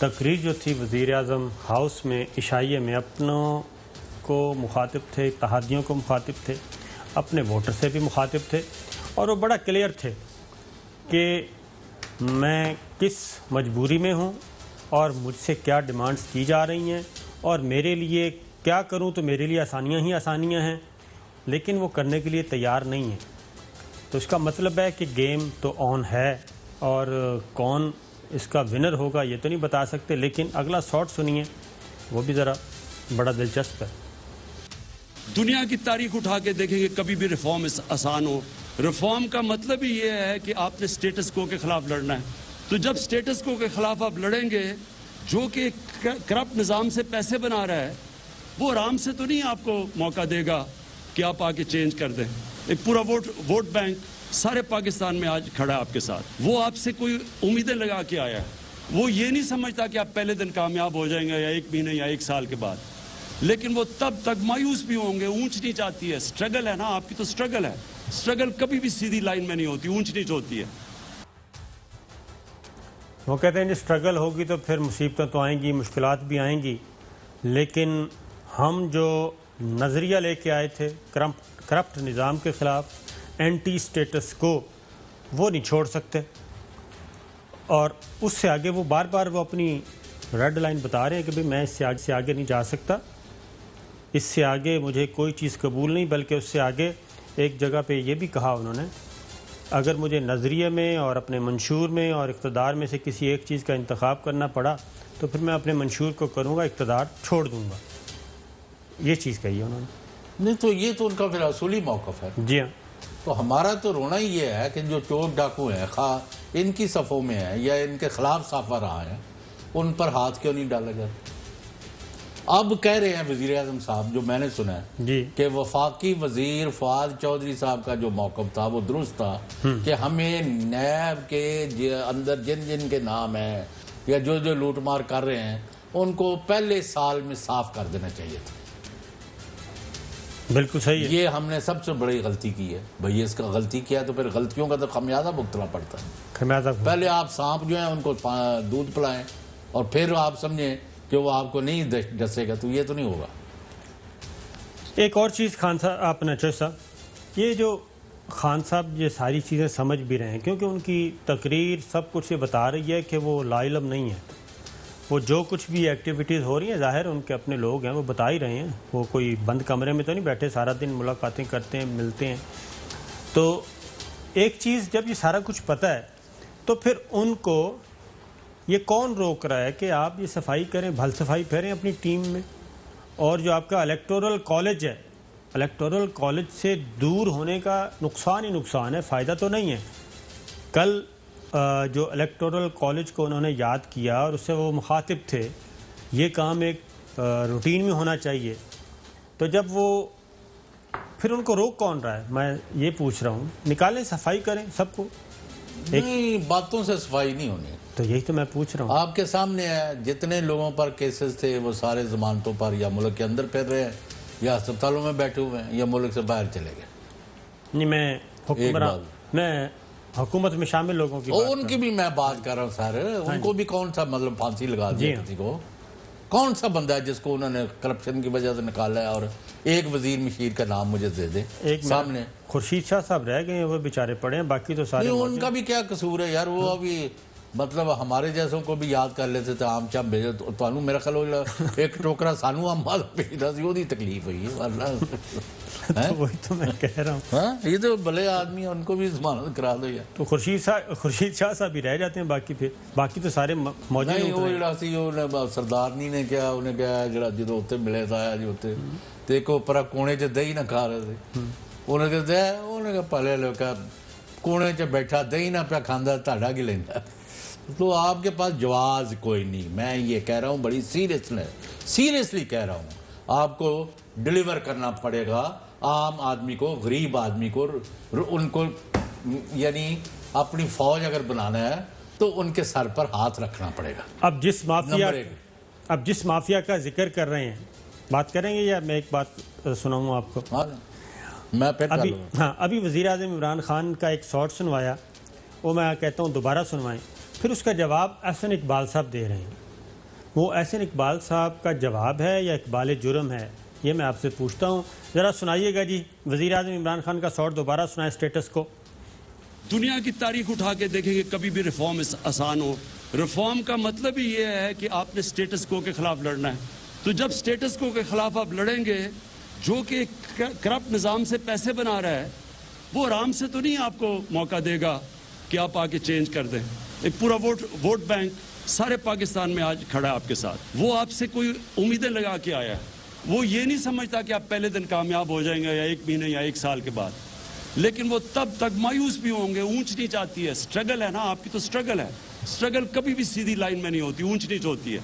تقریر جو تھی وزیر اعظم ہاؤس میں عشائیے میں اپنوں کو مخاطب تھے، اتحادیوں کو مخاطب تھے، اپنے ووٹر سے بھی مخاطب تھے، اور وہ بڑا کلیئر تھے کہ میں کس مجبوری میں ہوں اور مجھ سے کیا ڈیمانڈز کی جا رہی ہیں اور میرے لیے کیا کروں تو میرے لیے آسانیاں ہی آسانیاں ہیں، لیکن وہ کرنے کے لیے تیار نہیں ہیں۔ تو اس کا مطلب ہے کہ گیم تو آن ہے، اور کون اس کا ونر ہوگا یہ تو نہیں بتا سکتے، لیکن اگلا شاٹ سنیے، وہ بھی ذرا بڑا دلچسپ ہے۔ دنیا کی تاریخ اٹھا کے دیکھیں کہ کبھی بھی ریفارم آسان ہو۔ ریفارم کا مطلب ہی یہ ہے کہ آپ نے سٹیٹس کو کے خلاف لڑنا ہے۔ تو جب سٹیٹس کو کے خلاف آپ لڑیں گے، جو کہ کرپٹ نظام سے پیسے بنا رہا ہے، وہ آرام سے تو نہیں آپ کو موقع دے گا کہ آپ آ کے چینج کر دیں۔ ایک پورا ووٹ بینک سارے پاکستان میں آج کھڑا ہے آپ کے ساتھ، وہ آپ سے کوئی امیدیں لگا کے آیا ہے۔ وہ یہ نہیں سمجھتا کہ آپ پہلے دن کامیاب ہو جائیں گے یا ایک مہینے یا ایک سال کے بعد، لیکن وہ تب تک مایوس بھی ہوں گے۔ اونچ نیچ آتی ہے، سٹرگل ہے نا، آپ کی تو سٹرگل ہے۔ سٹرگل کبھی بھی سیدھی لائن میں نہیں ہوتی، اونچ نیچ ہوتی ہے۔ وہ کہتے ہیں جی سٹرگل ہوگی تو پھر مصیبتیں تو آئیں گی، مشکلات بھی آئیں گی، لیکن ہم جو نظریہ لے کے آئے تھے کرپٹ نظام کے خلاف، اینٹی سٹیٹس کو، وہ نہیں چھوڑ سکتے۔ اور اس سے آگے وہ بار بار وہ اپنی ریڈ لائن بتا رہے ہیں کہ بھئی میں اس سے آگے نہیں جا سکتا، اس سے آگے مجھے کوئی چیز قبول نہیں، بلکہ اس سے آگے ایک جگہ پہ یہ بھی کہا انہوں نے، اگر مجھے نظریے میں اور اپنے منشور میں اور اقتدار میں سے کسی ایک چیز کا انتخاب کرنا پڑا تو پھر میں اپنے منشور کو کروں گا، اقتدار چھوڑ دوں گا۔ یہ چیز کہی ہے انہوں نے۔ نہیں تو یہ تو ان کا پھر اصولی موقف ہے۔ جی ہاں، تو ہمارا تو رونا ہی یہ ہے کہ جو چور ڈاکو ہیں، خواہ ان کی صفوں میں ہیں یا ان کے خلاف صافہ رہا ہے، ان پر ہاتھ کیوں نہیں ڈالا جاتا؟ اب کہہ رہے ہیں وزیر اعظم صاحب، جو میں نے سنا ہے جی، کہ وفاقی وزیر فواد چودھری صاحب کا جو موقف تھا وہ درست تھا کہ ہمیں نیب کے اندر جن کے نام ہیں یا جو لوٹ مار کر رہے ہیں ان کو پہلے سال میں صاف کر دینا چاہیے تھا۔ بالکل صحیح ہے۔ یہ ہم نے سب سے بڑی غلطی کی ہے۔ بھئی اس کا غلطی کیا تو پھر غلطیوں کا تو خمیازہ بھگتنا پڑتا ہے۔ خمیازہ پہلے آپ سانپ جو ہیں ان کو دودھ پلائیں اور پھر آپ سمجھیں کہ وہ آپ کو نہیں ڈسے گا، تو یہ تو نہیں ہوگا۔ ایک اور چیز خان صاحب، آپ نے صاحب، یہ جو خان صاحب یہ ساری چیزیں سمجھ بھی رہے ہیں، کیونکہ ان کی تقریر سب کچھ یہ بتا رہی ہے کہ وہ لا علم نہیں ہے۔ وہ جو کچھ بھی ایکٹیویٹیز ہو رہی ہیں، ظاہر ان کے اپنے لوگ ہیں، وہ بتا ہی رہے ہیں، وہ کوئی بند کمرے میں تو نہیں بیٹھے، سارا دن ملاقاتیں کرتے ہیں، ملتے ہیں۔ تو ایک چیز، جب یہ سارا کچھ پتہ ہے تو پھر ان کو یہ کون روک رہا ہے کہ آپ یہ صفائی کریں، بھل صفائی پھیریں اپنی ٹیم میں؟ اور جو آپ کا الیکٹورل کالج ہے، الیکٹورل کالج سے دور ہونے کا نقصان ہی نقصان ہے، فائدہ تو نہیں ہے۔ کل جو الیکٹورل کالج کو انہوں نے یاد کیا اور اس سے وہ مخاطب تھے، یہ کام ایک روٹین میں ہونا چاہیے، تو جب وہ پھر ان کو روک کون رہا ہے؟ میں یہ پوچھ رہا ہوں، نکالیں، صفائی کریں سب کو۔ نہیں، باتوں سے صفائی نہیں ہونی۔ تو یہی تو میں پوچھ رہا ہوں۔ آپ کے سامنے ہے جتنے لوگوں پر کیسز تھے وہ سارے ضمانتوں پر یا ملک کے اندر پھر رہے ہیں یا اسپتالوں میں بیٹھے ہوئے ہیں یا ملک سے باہر چلے گئے۔ نہیں، میں حکومت میں شامل لوگوں کی بات ان کی بھی میں بات کر رہا ہوں سر، ان کو بھی کون سا مطلب پھانسی لگا دیا کسی کو؟ کون سا بندہ ہے جس کو انہوں نے کرپشن کی وجہ سے نکالا ہے؟ اور ایک وزیر مشیر کا نام مجھے دے دیں سامنے۔ خورشید شاہ صاحب رہ گئے ہیں، وہ بیچارے پڑے ہیں، باقی تو سارے ان کا بھی کیا قصور ہے یار؟ وہ ابھی مطلب ہمارے جیسوں کو بھی یاد کر لیتے تھے، عام چپ بھیجے تو میرا خیال ہو ایک ٹوکرا سانو ہم بھیجا سی، وہ تکلیف ہوئی ہے۔ وہی تو میں کہہ رہا ہوں، یہ تو بھلے آدمی ہیں، ان کو بھی ضمانت کرا دو یار۔ تو خورشید شاہ صاحب ہی رہ جاتے ہیں، باقی تو سارے موجود نہیں۔ وہ جڑا سی سردارنی نے کیا، انہیں کیا جڑا جدو اتنے ملے تھا جی اتنے تو ایک اوپر کونے چ دہی نہ کھا رہے تھے، انہیں کہا پہلے لوگ کونے چ بیٹھا دہی نہ پیا کھانا تاڑا کی لینا۔ تو آپ کے پاس جواز کوئی نہیں۔ میں یہ کہہ رہا ہوں، بڑی سیریسلی کہہ رہا ہوں، آپ کو ڈیلیور کرنا پڑے گا عام آدمی کو، غریب آدمی کو، ان کو یعنی اپنی فوج اگر بنانا ہے تو ان کے سر پر ہاتھ رکھنا پڑے گا۔ اب جس مافیا کا ذکر کر رہے ہیں، بات کریں گے یا میں ایک بات سناؤں آپ کو؟ میں ابھی وزیر اعظم عمران خان کا ایک شارٹ سنوایا، وہ میں کہتا ہوں دوبارہ سنوائیں، پھر اس کا جواب احسن اقبال صاحب دے رہے ہیں۔ وہ احسن اقبال صاحب کا جواب ہے یا اقبال جرم ہے، یہ میں آپ سے پوچھتا ہوں. ذرا سنائیے گا جی، وزیر اعظم عمران خان کا سوٹ دوبارہ سنائیں اسٹیٹس کو. دنیا کی تاریخ اٹھا کے دیکھیں گے کبھی بھی ریفارم آسان ہو. ریفارم کا مطلب ہی یہ ہے کہ آپ نے اسٹیٹس کو کے خلاف لڑنا ہے. تو جب اسٹیٹس کو کے خلاف آپ لڑیں گے، جو کہ کرپٹ نظام سے پیسے بنا رہا ہے، وہ آرام سے تو نہیں آپ کو موقع دے گا کہ آپ آ کے چینج کر دیں. ایک پورا ووٹ بینک سارے پاکستان میں آج کھڑا ہے آپ کے ساتھ. وہ آپ سے کوئی امیدیں لگا کے آیا ہے. وہ یہ نہیں سمجھتا کہ آپ پہلے دن کامیاب ہو جائیں گے یا 1 مہینے یا 1 سال کے بعد، لیکن وہ تب تک مایوس بھی ہوں گے. اونچ نیچ آتی ہے، سٹرگل ہے نا، آپ کی تو سٹرگل ہے. سٹرگل کبھی بھی سیدھی لائن میں نہیں ہوتی، اونچ نیچ ہوتی ہے.